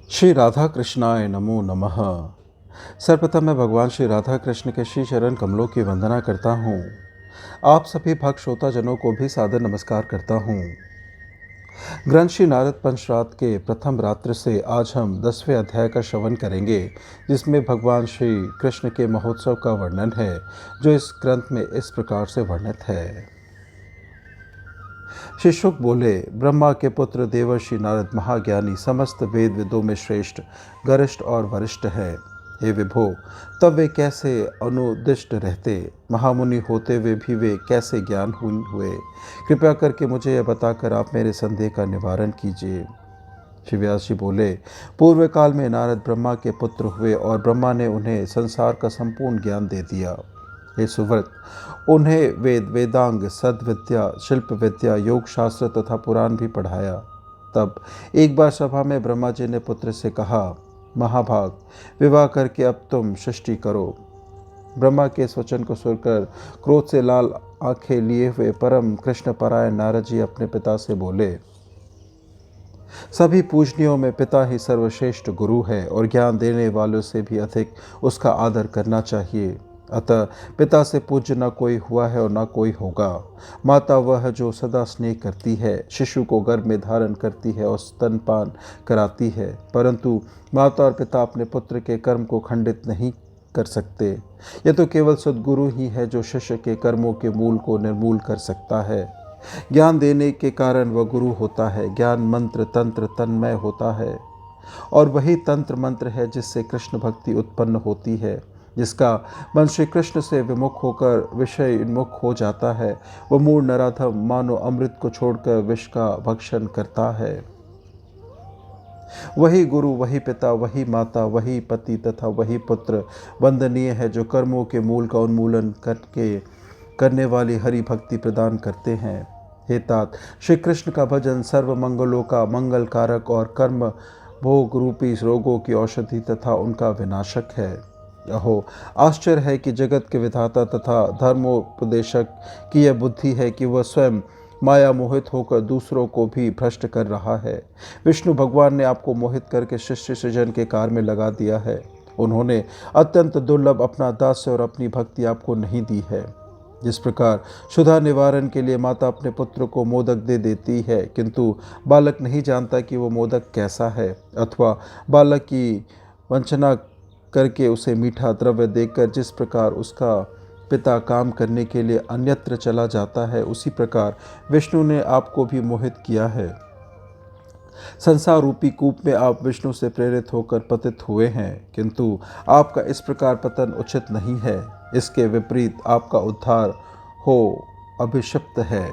श्री राधा कृष्णाय नमो नमः। सर्वप्रथम मैं भगवान श्री राधा कृष्ण के श्री चरण कमलों की वंदना करता हूँ। आप सभी भक्त श्रोताजनों को भी सादर नमस्कार करता हूँ। ग्रंथ श्री नारद पंचरात के प्रथम रात्र से आज हम 10वें अध्याय का श्रवण करेंगे, जिसमें भगवान श्री कृष्ण के महोत्सव का वर्णन है, जो इस ग्रंथ में इस प्रकार से वर्णित है। श्री शुक बोले, ब्रह्मा के पुत्र देवर्षि नारद महाज्ञानी, समस्त वेद विदों में श्रेष्ठ, गरिष्ठ और वरिष्ठ है। हे विभो, तब वे कैसे अनुदिष्ट रहते, महामुनि होते हुए भी वे कैसे ज्ञानहीन हुए? कृपया करके मुझे यह बताकर आप मेरे संदेह का निवारण कीजिए। श्री व्यास जी बोले, पूर्व काल में नारद ब्रह्मा के पुत्र हुए और ब्रह्मा ने उन्हें संसार का संपूर्ण ज्ञान दे दिया। हे सुव्रत, उन्हें वेदांग, सद्विद्या, शिल्प विद्या, योग शास्त्र तथा पुराण भी पढ़ाया। तब एक बार सभा में ब्रह्मा जी ने पुत्र से कहा, महाभाग, विवाह करके अब तुम सृष्टि करो। ब्रह्मा के इस वचन को सुनकर क्रोध से लाल आंखें लिए हुए परम कृष्ण परायण नारद जी अपने पिता से बोले, सभी पूजनियों में पिता ही सर्वश्रेष्ठ गुरु है और ज्ञान देने वालों से भी अधिक उसका आदर करना चाहिए। अतः पिता से पूज्य न कोई हुआ है और न कोई होगा। माता वह है जो सदा स्नेह करती है, शिशु को गर्भ में धारण करती है और स्तनपान कराती है, परंतु माता और पिता अपने पुत्र के कर्म को खंडित नहीं कर सकते। यह तो केवल सद्गुरु ही है जो शिष्य के कर्मों के मूल को निर्मूल कर सकता है। ज्ञान देने के कारण वह गुरु होता है। ज्ञान मंत्र तंत्र तन्मय होता है और वही तंत्र मंत्र है जिससे कृष्ण भक्ति उत्पन्न होती है। जिसका मन श्री कृष्ण से विमुख होकर विषय उन्मुख हो जाता है, वह मूढ़ नराधम मानो अमृत को छोड़कर विष का भक्षण करता है। वही गुरु, वही पिता, वही माता, वही पति तथा वही पुत्र वंदनीय है, जो कर्मों के मूल का उन्मूलन करने वाली हरि भक्ति प्रदान करते हैं। हे तात, श्री कृष्ण का भजन सर्व मंगलों का मंगल कारक और कर्म भोग रूपी रोगों की औषधि तथा उनका विनाशक है। अहो, आश्चर्य है कि जगत के विधाता तथा धर्मोपदेशक की यह बुद्धि है कि वह स्वयं माया मोहित होकर दूसरों को भी भ्रष्ट कर रहा है। विष्णु भगवान ने आपको मोहित करके सृष्टि सृजन के कार्य में लगा दिया है। उन्होंने अत्यंत दुर्लभ अपना दास्य और अपनी भक्ति आपको नहीं दी है। जिस प्रकार क्षुधा निवारण के लिए माता अपने पुत्र को मोदक दे देती है, किंतु बालक नहीं जानता कि वो मोदक कैसा है, अथवा बालक की वंचना करके उसे मीठा द्रव्य देकर जिस प्रकार उसका पिता काम करने के लिए अन्यत्र चला जाता है, उसी प्रकार विष्णु ने आपको भी मोहित किया है। संसार रूपी कूप में आप विष्णु से प्रेरित होकर पतित हुए हैं, किंतु आपका इस प्रकार पतन उचित नहीं है। इसके विपरीत आपका उद्धार हो अभिशप्त है।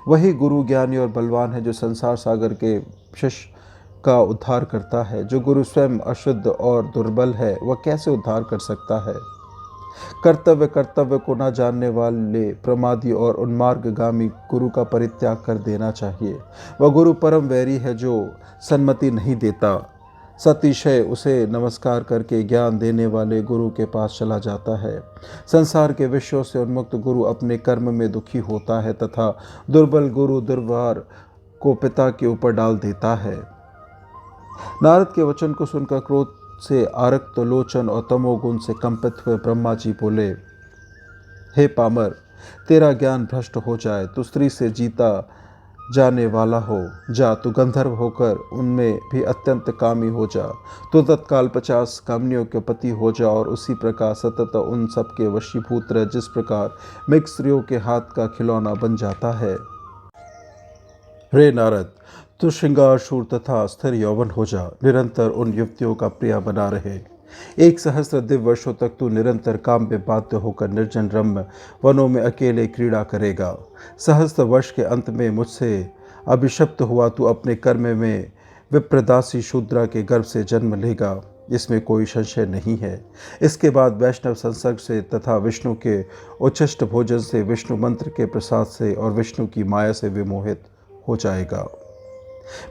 वही गुरु ज्ञानी और बलवान है जो संसार सागर के शिष्य का उद्धार करता है। जो गुरु स्वयं अशुद्ध और दुर्बल है, वह कैसे उद्धार कर सकता है? कर्तव्य को न जानने वाले प्रमादी और उन्मार्गगामी गुरु का परित्याग कर देना चाहिए। वह गुरु परम वैरी है जो सन्मति नहीं देता। सतिशय उसे नमस्कार करके ज्ञान देने वाले गुरु के पास चला जाता है। संसार के विषयों से उन्मुक्त गुरु अपने कर्म में दुखी होता है तथा दुर्बल गुरु दुर्वार को पिता के ऊपर डाल देता है। नारद के वचन को सुनकर क्रोध से आरक्त लोचन और तमोगुण से कंपित हुए ब्रह्मा जी बोले, हे पामर, तेरा ज्ञान भ्रष्ट हो जाए। तू स्त्री से जीता जाने वाला हो जा, तू गंधर्व होकर उनमें भी अत्यंत कामी हो जा। तो तत्काल 50 कामनियों के पति हो जा और उसी प्रकार सतत उन सब के वशीभूत रह, जिस प्रकार मृग स्त्रियों के हाथ का खिलौना बन जाता है। रे नारद, तू श्रृंगार शूर तथा स्थिर यौवन हो जा, निरंतर उन युवतियों का प्रिय बना रहे। 1 सहस्र दिव्य वर्षों तक तू निरंतर काम में बाध्य होकर निर्जन रम्य वनों में अकेले क्रीड़ा करेगा। सहस्त्र वर्ष के अंत में मुझसे अभिशप्त हुआ तू अपने कर्म में विप्रदासी शूद्रा के गर्भ से जन्म लेगा, इसमें कोई संशय नहीं है। इसके बाद वैष्णव संसर्ग से तथा विष्णु के उच्छिष्ट भोजन से, विष्णु मंत्र के प्रसाद से और विष्णु की माया से विमोहित हो जाएगा।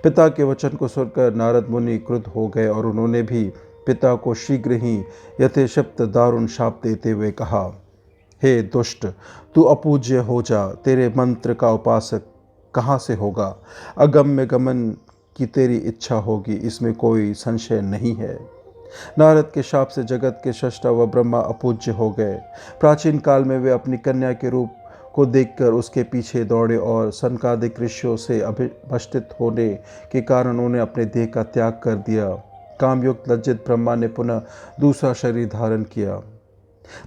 पिता के वचन को सुनकर नारद मुनि क्रुद्ध हो गए और उन्होंने भी पिता को शीघ्र ही यथेशप्त दारुण शाप देते हुए कहा, हे दुष्ट, तू अपूज्य हो जा। तेरे मंत्र का उपासक कहाँ से होगा? अगम्य गमन कि तेरी इच्छा होगी, इसमें कोई संशय नहीं है। नारद के शाप से जगत के सृष्टा व ब्रह्मा अपूज्य हो गए। प्राचीन काल में वे अपनी कन्या के रूप को देखकर उसके पीछे दौड़े और सनकादिक ऋषियों से अभिभष्टित होने के कारण उन्हें अपने देह का त्याग कर दिया। कामयुक्त लज्जित ब्रह्मा ने पुनः दूसरा शरीर धारण किया।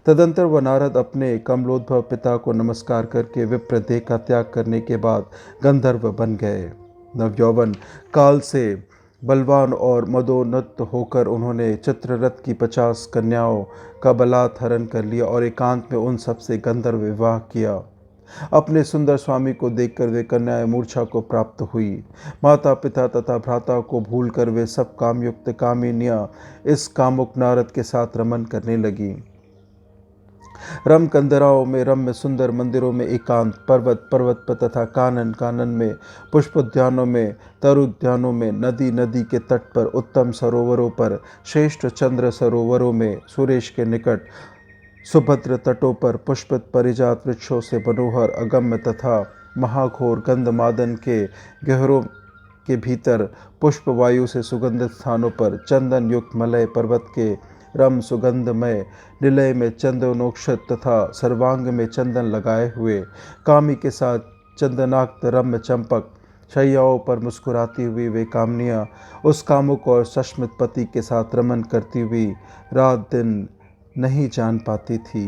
तदंतर वह नारद अपने कमलोद्भव पिता को नमस्कार करके विप्र देह का त्याग करने के बाद गंधर्व बन गए। नवयौवन काल से बलवान और मदोन्नत होकर उन्होंने चित्ररथ की 50 कन्याओं का बलात् हरण कर लिया और एकांत में उन सबसे गंधर्व विवाह किया। अपने सुंदर स्वामी को देखकर वे कन्याएं मूर्छा को प्राप्त हुई। माता पिता तथा भ्राता को भूलकर वे सब कामयुक्त कामिनियां इस कामुक नारद के साथ रमन करने लगी। रम कंदराओं में रम्य सुंदर मंदिरों में एकांत, पर्वत पर्वत पर तथा कानन कानन में, पुष्पोद्यानों में, तरुद्यानों में, नदी नदी के तट पर, उत्तम सरोवरों पर, श्रेष्ठ चंद्र सरोवरों में, सुरेश के निकट, सुभद्र तटों पर, पुष्पित परिजात वृक्षों से मनोहर अगम्य तथा महाघोर गंधमादन के गहरों के भीतर, पुष्प वायु से सुगंधित स्थानों पर, चंदन युक्त मलय पर्वत के रम सुगंधमय निलय में चंदनोक्षत तथा सर्वांग में चंदन लगाए हुए, कामी के साथ चंदनाक्त रम्य चंपक शैयाओं पर मुस्कुराती हुई वे कामनियाँ उस कामुक और सस्मित पति के साथ रमन करती हुई रात दिन नहीं जान पाती थी।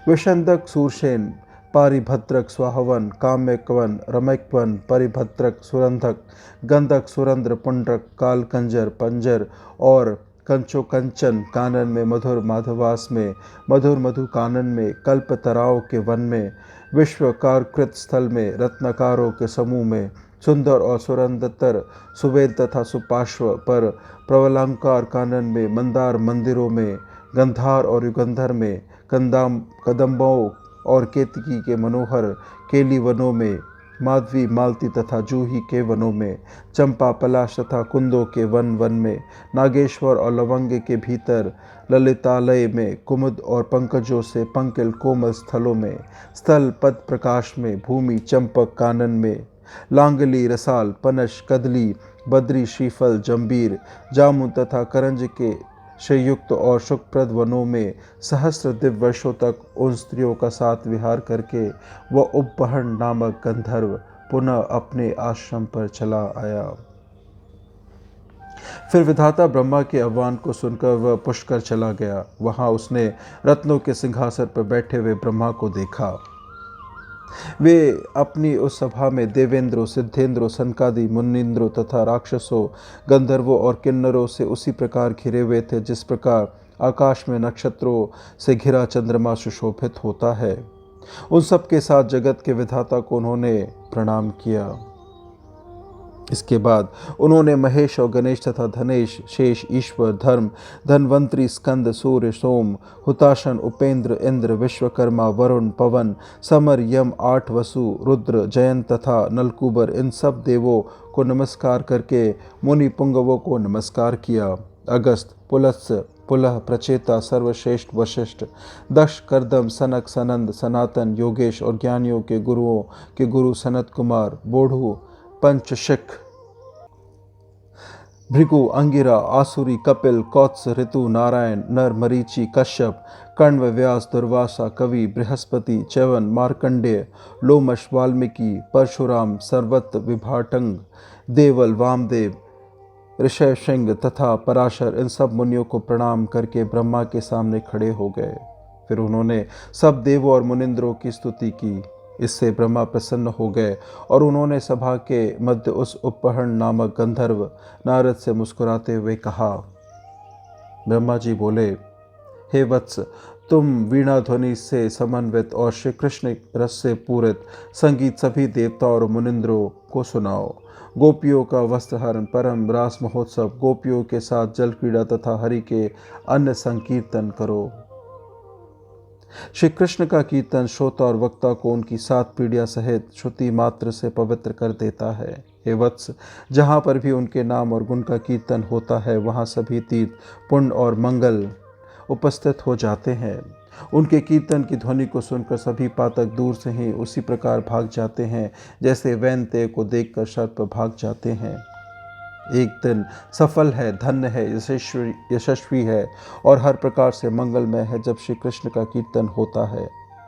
विषंदक सूरसेन, पारिभद्रक स्वाहवन, काम्यकवन, रमैक्वन, परिभद्रक सुरंधक, गंधक सुरंद्र पुंड्रक, कालकंजर पंजर और कंचो कंचन कानन में, मधुर माधवास में, मधुर मधु कानन में, कल्प तराओं के वन में, विश्वकारकृत स्थल में, रत्नकारों के समूह में, सुंदर और सुरंदतर सुवेद तथा सुपार्श्व पर, प्रवलंकार कानन में, मंदार मंदिरों में, गंधार और युगंधर में, कदम्बों और केतकी के मनोहर केली वनों में, माधवी मालती तथा जूही के वनों में, चंपा पलाश तथा कुंदों के वन वन में, नागेश्वर और लवंग के भीतर, ललितालय में, कुमुद और पंकजों से पंकिल कोमल स्थलों में, स्थल पद प्रकाश में, भूमि चंपक कानन में, लांगली रसाल पनश कदली बद्री श्रीफल जंबीर जामुन तथा करंज के श्रेयुक्त और सुखप्रद वनों में सहस्र दिव्य वर्षों तक उन स्त्रियों का साथ विहार करके वह उपहरण नामक गंधर्व पुनः अपने आश्रम पर चला आया। फिर विधाता ब्रह्मा के आह्वान को सुनकर वह पुष्कर चला गया। वहां उसने रत्नों के सिंहासन पर बैठे हुए ब्रह्मा को देखा। वे अपनी उस सभा में देवेंद्रों, सिद्धेंद्रों, सनकादि मुनींद्रों तथा राक्षसों, गंधर्वों और किन्नरों से उसी प्रकार घिरे हुए थे जिस प्रकार आकाश में नक्षत्रों से घिरा चंद्रमा सुशोभित होता है। उन सब के साथ जगत के विधाता को उन्होंने प्रणाम किया। इसके बाद उन्होंने महेश और गणेश तथा धनेश, शेष, ईश्वर, धर्म, धन्वंतरी, स्कंद, सूर्य, सोम, हुताशन, उपेंद्र, इंद्र, विश्वकर्मा, वरुण, पवन, समर, यम, 8 वसु, रुद्र, जयंत तथा नलकुबर इन सब देवों को नमस्कार करके मुनि पुंगवों को नमस्कार किया। अगस्त, पुलत्स्य, पुलह, प्रचेता, सर्वश्रेष्ठ, वशिष्ठ, दक्ष, करदम, सनक, सनंद, सनातन, योगेश और ज्ञानियों के गुरुओं के गुरु सनत कुमार, बोढ़ू, पंचशिख, भृगु, अंगिरा, आसुरी, कपिल, कौत्स, ऋतु, नारायण, नर, मरीचि, कश्यप, कण्व, व्यास, दुर्वासा, कवि, बृहस्पति, च्यवन, मार्कंडेय, लोमश, वाल्मीकि, परशुराम, सर्वत्र, विभाटंग, देवल, वामदेव, ऋषयशृंग तथा पराशर इन सब मुनियों को प्रणाम करके ब्रह्मा के सामने खड़े हो गए। फिर उन्होंने सब देवों और मुनिंद्रों की स्तुति की। इससे ब्रह्मा प्रसन्न हो गए और उन्होंने सभा के मध्य उस उपहरण नामक गंधर्व नारद से मुस्कुराते हुए कहा। ब्रह्मा जी बोले, हे वत्स, तुम वीणा ध्वनि से समन्वित और श्री कृष्ण रस से पूरित संगीत सभी देवताओं और मुनिंद्रों को सुनाओ। गोपियों का वस्त्रहरण, परम रास महोत्सव, गोपियों के साथ जल क्रीड़ा तथा हरि के अन्य संकीर्तन करो। श्री कृष्ण का कीर्तन श्रोता और वक्ता को उनकी 7 पीढ़ियां सहित श्रुति मात्र से पवित्र कर देता है। हे वत्स, जहाँ पर भी उनके नाम और गुण का कीर्तन होता है वहाँ सभी तीर्थ, पुण्य और मंगल उपस्थित हो जाते हैं। उनके कीर्तन की ध्वनि को सुनकर सभी पाठक दूर से ही उसी प्रकार भाग जाते हैं जैसे वैनतेय को देखकर सर्प भाग जाते हैं। एक दिन सफल है, धन्य है, यशस्वी है और हर प्रकार से मंगलमय है जब श्री कृष्ण का कीर्तन होता है।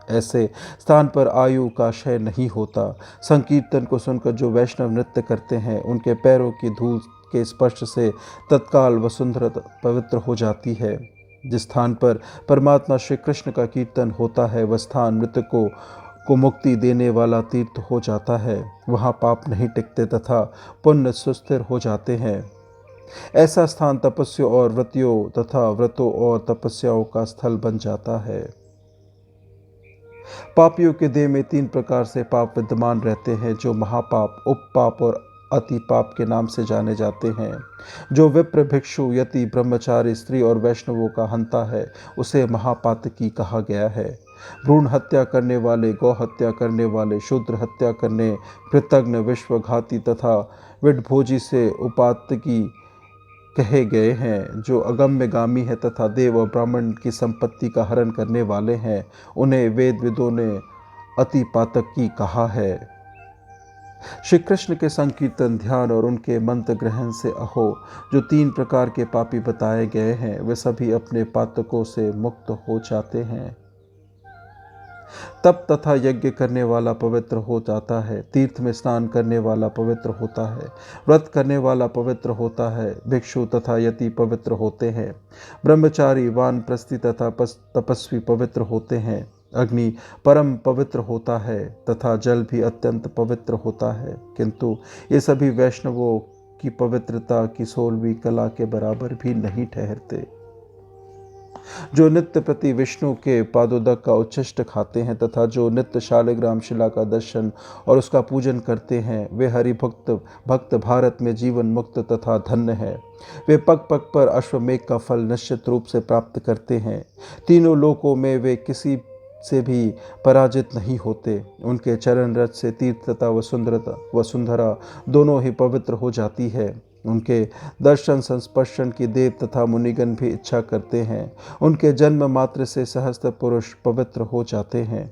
ऐसे स्थान पर आयु का क्षय नहीं होता। संकीर्तन को सुनकर जो वैष्णव नृत्य करते हैं उनके पैरों की धूल के स्पर्श से तत्काल वसुंधरा पवित्र हो जाती है। जिस स्थान पर परमात्मा श्री कृष्ण का कीर्तन होता है वह स्थान मृतकों को मुक्ति देने वाला तीर्थ हो जाता है। वहाँ पाप नहीं टिकते तथा पुण्य सुस्थिर हो जाते हैं। ऐसा स्थान तपस्या और व्रतियों तथा व्रतों और तपस्याओं का स्थल बन जाता है। पापियों के देह में 3 प्रकार से पाप विद्यमान रहते हैं जो महापाप, उपपाप और अति पाप के नाम से जाने जाते हैं। जो विप्र, भिक्षु, यति, ब्रह्मचारी, स्त्री और वैष्णवों का हंता है उसे महापातकी कहा गया है। भ्रूण हत्या करने वाले, गौ हत्या करने वाले, शूद्र हत्या करने, कृतघ्न, विश्वघाती तथा विडभोजी से उपातकी कहे गए हैं। जो अगम्यगामी है तथा देव और ब्राह्मण की संपत्ति का हरण करने वाले हैं उन्हें वेदविदों ने अति पातकी कहा है। श्री कृष्ण के संकीर्तन, ध्यान और उनके मंत्र ग्रहण से अहो जो 3 प्रकार के पापी बताए गए हैं वे सभी अपने पातकों से मुक्त हो जाते हैं। तप तथा यज्ञ करने वाला पवित्र हो जाता है। तीर्थ में स्नान करने वाला पवित्र होता है। व्रत करने वाला पवित्र होता है। भिक्षु तथा यति पवित्र होते हैं। ब्रह्मचारी, वानप्रस्थी तथा तपस्वी पवित्र होते हैं। अग्नि परम पवित्र होता है तथा जल भी अत्यंत पवित्र होता है, किंतु ये सभी वैष्णवों की पवित्रता की 16वीं कला के बराबर भी नहीं ठहरते। जो नित्य प्रति विष्णु के पादोदक का उच्छिष्ट खाते हैं तथा जो नित्य शालिग्राम शिला का दर्शन और उसका पूजन करते हैं वे भक्त भारत में जीवन मुक्त तथा धन्य है। वे पग पग पर अश्वमेघ का फल निश्चित रूप से प्राप्त करते हैं। तीनों लोकों में वे किसी से भी पराजित नहीं होते। उनके चरण रज से तीर्थ तथा वसुंधरा दोनों ही पवित्र हो जाती है। उनके दर्शन संस्पर्शन की देव तथा मुनिगण भी इच्छा करते हैं। उनके जन्म मात्र से सहस्त्र पुरुष पवित्र हो जाते हैं।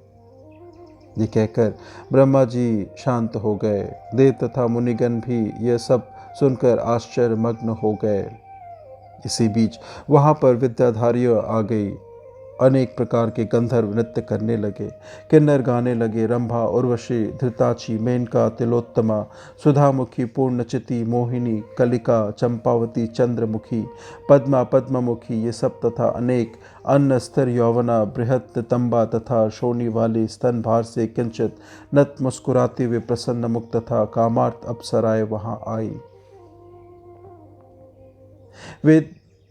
ये कहकर ब्रह्मा जी शांत हो गए। देव तथा मुनिगण भी यह सब सुनकर आश्चर्य मग्न हो गए। इसी बीच वहाँ पर विद्याधारियों आ गई। अनेक प्रकार के गंधर्व नृत्य करने लगे, किन्नर गाने लगे। रंभा, उर्वशी, धृताची, मेनका, तिलोत्तमा, सुधामुखी, पूर्णचिति, मोहिनी, कलिका, चंपावती, चंद्रमुखी, पद्मा, पद्ममुखी ये सब तथा अनेक अन्य स्थिर यौवना, बृहत नितंबा तथा शोणी वाली स्तन भार से किंचित नत मुस्कुराते हुए प्रसन्न मुक्त तथा कामार्थ अप्सराएं वहां आई। वे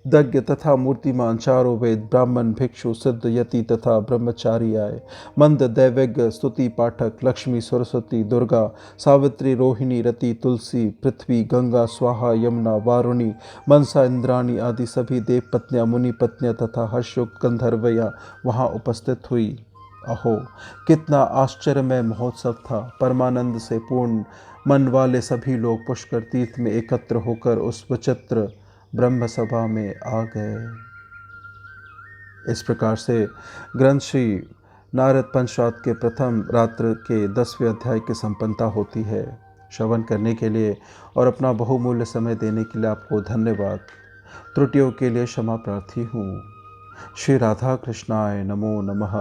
दज्ञ तथा मूर्तिमान चारों वेद, ब्राह्मण, भिक्षु, सिद्ध, यति तथा ब्रह्मचारी आए। मंद, दैवज्ञ, स्तुति पाठक, लक्ष्मी, सरस्वती, दुर्गा, सावित्री, रोहिणी, रति, तुलसी, पृथ्वी, गंगा, स्वाहा, यमुना, वारुणी, मनसा, इंद्राणी आदि सभी देव पत्नियां, मुनि पत्नियां तथा हर्षयुक्त गंधर्वया वहाँ उपस्थित हुई। अहो कितना आश्चर्यमय महोत्सव था। परमानंद से पूर्ण मन वाले सभी लोग पुष्कर तीर्थ में एकत्र होकर उस विचित्र ब्रह्म सभा में आ गए। इस प्रकार से ग्रंथ श्री नारद पंचरात्र के प्रथम रात्र के 10वें अध्याय की संपन्नता होती है। श्रवण करने के लिए और अपना बहुमूल्य समय देने के लिए आपको धन्यवाद। त्रुटियों के लिए क्षमा प्रार्थी हूँ। श्री राधा कृष्णाय नमो नमः।